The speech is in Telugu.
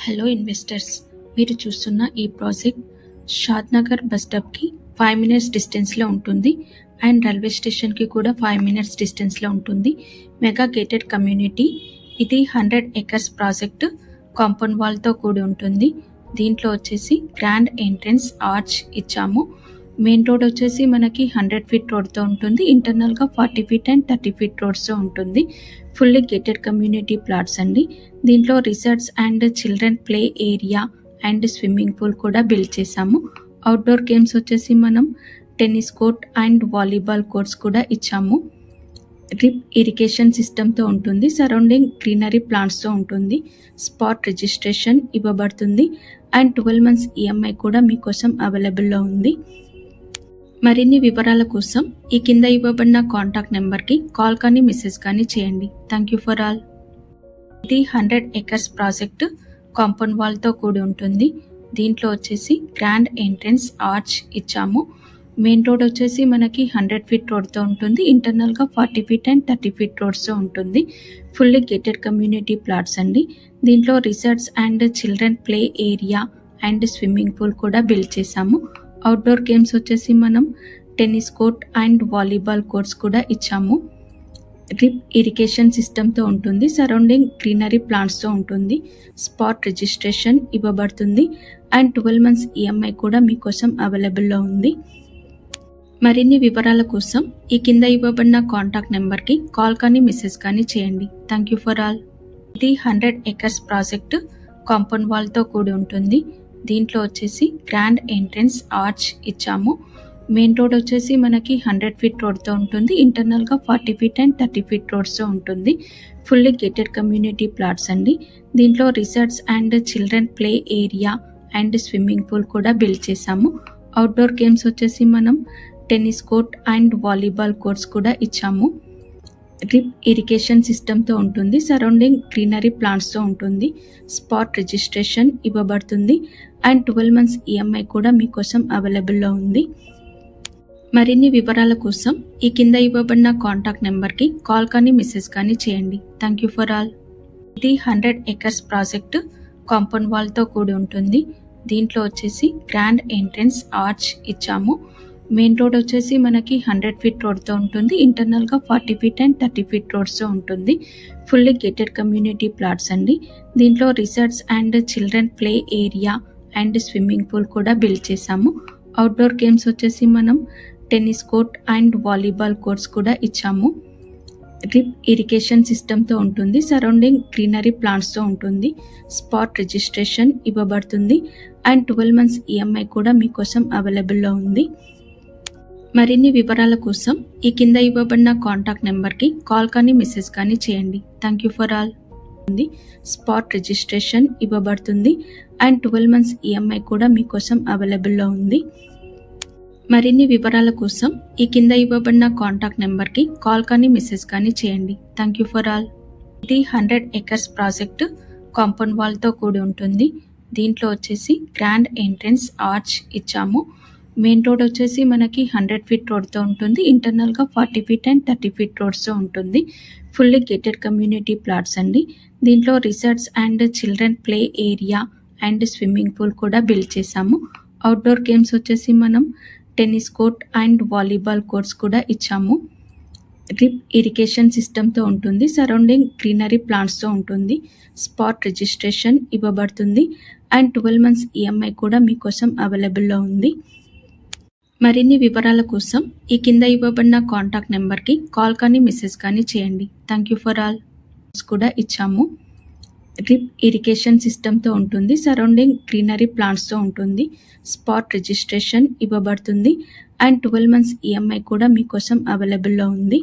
హలో ఇన్వెస్టర్స్, మీరు చూస్తున్న ఈ ప్రాజెక్ట్ షాద్నగర్ బస్ స్టాప్కి 5 మినిట్స్ డిస్టెన్స్లో ఉంటుంది అండ్ రైల్వే స్టేషన్కి కూడా 5 మినిట్స్ డిస్టెన్స్లో ఉంటుంది. Mega gated community. ఇది 100 ఎకర్స్ ప్రాజెక్ట్. కాంపౌండ్ వాల్తో కూడి ఉంటుంది. దీంట్లో వచ్చేసి గ్రాండ్ ఎంట్రన్స్ ఆర్చ్ ఇచ్చాము. మెయిన్ రోడ్ వచ్చేసి మనకి 100 ఫీట్ రోడ్తో ఉంటుంది. ఇంటర్నల్గా 40 ఫీట్ అండ్ 30 ఫీట్ రోడ్స్తో ఉంటుంది. ఫుల్లీ గేటెడ్ కమ్యూనిటీ ప్లాట్స్ అండి. దీంట్లో resorts and children play area and swimming pool కూడా బిల్డ్ చేశాము. అవుట్డోర్ గేమ్స్ వచ్చేసి మనం tennis court and volleyball courts కూడా ఇచ్చాము. డ్రిప్ ఇరిగేషన్ సిస్టమ్తో ఉంటుంది. సరౌండింగ్ గ్రీనరీ ప్లాంట్స్తో ఉంటుంది. స్పాట్ రిజిస్ట్రేషన్ ఇవ్వబడుతుంది అండ్ 12 months ఈఎంఐ కూడా మీకోసం అవైలబుల్లో ఉంది. మరిన్ని వివరాల కోసం ఈ కింద ఇవ్వబడిన కాంటాక్ట్ నెంబర్కి కాల్ కానీ మెసేజ్ కానీ చేయండి. Thank you for all. ఇది 100 ఎకర్స్ ప్రాజెక్ట్. కాంపౌండ్ వాల్తో కూడి ఉంటుంది. దీంట్లో వచ్చేసి గ్రాండ్ ఎంట్రన్స్ ఆర్చ్ ఇచ్చాము. మెయిన్ రోడ్ వచ్చేసి మనకి 100 ఫీట్ రోడ్తో ఉంటుంది. ఇంటర్నల్గా 40 ఫీట్ అండ్ 30 ఫీట్ రోడ్స్తో ఉంటుంది. ఫుల్లీ గేటెడ్ కమ్యూనిటీ ప్లాట్స్ అండి. దీంట్లో resorts and children play area and swimming pool కూడా బిల్డ్ చేశాము. అవుట్డోర్ గేమ్స్ వచ్చేసి మనం tennis court and volleyball courts కూడా ఇచ్చాము. డ్రిప్ ఇరిగేషన్ సిస్టమ్తో ఉంటుంది. సరౌండింగ్ గ్రీనరీ ప్లాంట్స్తో ఉంటుంది. స్పాట్ రిజిస్ట్రేషన్ ఇవ్వబడుతుంది అండ్ 12 months ఈఎంఐ కూడా మీకోసం అవైలబుల్లో ఉంది. మరిన్ని వివరాల కోసం ఈ కింద ఇవ్వబడిన కాంటాక్ట్ నెంబర్కి కాల్ కానీ మెసేజ్ కానీ చేయండి. Thank you for all. ఇది 100 ఎకర్స్ ప్రాజెక్ట్. కాంపౌండ్ వాల్తో కూడి ఉంటుంది. దీంట్లో వచ్చేసి గ్రాండ్ ఎంట్రన్స్ ఆర్చ్ ఇచ్చాము. మెయిన్ రోడ్ వచ్చేసి మనకి 100 ఫీట్ రోడ్తో ఉంటుంది. ఇంటర్నల్గా 40 ఫీట్ అండ్ 30 ఫీట్ రోడ్స్తో ఉంటుంది. ఫుల్లీ గేటెడ్ కమ్యూనిటీ ప్లాట్స్ అండి. దీంట్లో resorts and children play area and swimming pool కూడా బిల్డ్ చేశాము. అవుట్డోర్ గేమ్స్ వచ్చేసి మనం tennis court and volleyball courts కూడా ఇచ్చాము. డ్రిప్ ఇరిగేషన్ సిస్టమ్తో ఉంటుంది. సరౌండింగ్ గ్రీనరీ ప్లాంట్స్తో ఉంటుంది. స్పాట్ రిజిస్ట్రేషన్ ఇవ్వబడుతుంది అండ్ 12 months ఈఎంఐ కూడా మీకోసం అవైలబుల్లో ఉంది. మరిన్ని వివరాల కోసం ఈ కింద ఇవ్వబడిన కాంటాక్ట్ నెంబర్కి కాల్ కానీ మెసేజ్ కానీ చేయండి. Thank you for all. ఇది 100 ఎకర్స్ ప్రాజెక్ట్. కాంపౌండ్ వాల్తో కూడి ఉంటుంది. దీంట్లో వచ్చేసి గ్రాండ్ ఎంట్రన్స్ ఆర్చ్ ఇచ్చాము. మెయిన్ రోడ్ వచ్చేసి మనకి 100 ఫీట్ రోడ్తో ఉంటుంది. ఇంటర్నల్గా 40 ఫీట్ అండ్ 30 ఫీట్ రోడ్స్తో ఉంటుంది. ఫుల్లీ గేటెడ్ కమ్యూనిటీ ప్లాట్స్ అండి. దీంట్లో resorts and children play area and swimming pool కూడా బిల్డ్ చేశాము. అవుట్డోర్ గేమ్స్ వచ్చేసి మనం tennis court and volleyball courts కూడా ఇచ్చాము. డ్రిప్ ఇరిగేషన్ సిస్టమ్తో ఉంటుంది. సరౌండింగ్ గ్రీనరీ ప్లాంట్స్తో ఉంటుంది. స్పాట్ రిజిస్ట్రేషన్ ఇవ్వబడుతుంది అండ్ 12 months ఈఎంఐ కూడా మీకోసం అవైలబుల్లో ఉంది. మరిన్ని వివరాల కోసం ఈ కింద ఇవ్వబడిన కాంటాక్ట్ నెంబర్కి కాల్ కానీ మెసేజ్ కానీ చేయండి. Thank you for all. Spot registration ఇవ్వబడుతుంది అండ్ 12 months ఈఎంఐ కూడా మీకోసం అవైలబుల్లో ఉంది. మరిన్ని వివరాల కోసం ఈ కింద ఇవ్వబడిన కాంటాక్ట్ నెంబర్కి కాల్ కానీ మెసేజ్ కానీ చేయండి. Thank you for all. ఇది 100 ఎకర్స్ ప్రాజెక్ట్. కాంపౌండ్ వాల్తో కూడి ఉంటుంది. దీంట్లో వచ్చేసి గ్రాండ్ ఎంట్రన్స్ ఆర్చ్ ఇచ్చాము. మెయిన్ రోడ్ వచ్చేసి మనకి 100 ఫీట్ రోడ్తో ఉంటుంది. ఇంటర్నల్గా 40 ఫీట్ అండ్ 30 ఫీట్ రోడ్స్తో ఉంటుంది. ఫుల్లీ గేటెడ్ కమ్యూనిటీ ప్లాట్స్ అండి. దీంట్లో resorts and children play area and swimming pool కూడా బిల్డ్ చేశాము. అవుట్డోర్ గేమ్స్ వచ్చేసి మనం tennis court and volleyball courts కూడా ఇచ్చాము. డ్రిప్ ఇరిగేషన్ సిస్టమ్తో ఉంటుంది. సరౌండింగ్ గ్రీనరీ ప్లాంట్స్తో ఉంటుంది. స్పాట్ రిజిస్ట్రేషన్ ఇవ్వబడుతుంది అండ్ 12 months ఈఎంఐ కూడా మీకోసం అవైలబుల్లో ఉంది. మరిన్ని వివరాల కోసం ఈ కింద ఇవ్వబడిన కాంటాక్ట్ నెంబర్కి కాల్ కానీ మెసేజ్ కానీ చేయండి. Thank you for all. కూడా ఇచ్చాము. డ్రిప్ ఇరిగేషన్ సిస్టమ్తో ఉంటుంది. సరౌండింగ్ గ్రీనరీ ప్లాంట్స్తో ఉంటుంది. స్పాట్ రిజిస్ట్రేషన్ ఇవ్వబడుతుంది అండ్ 12 months ఈఎంఐ కూడా మీకోసం అవైలబుల్లో ఉంది.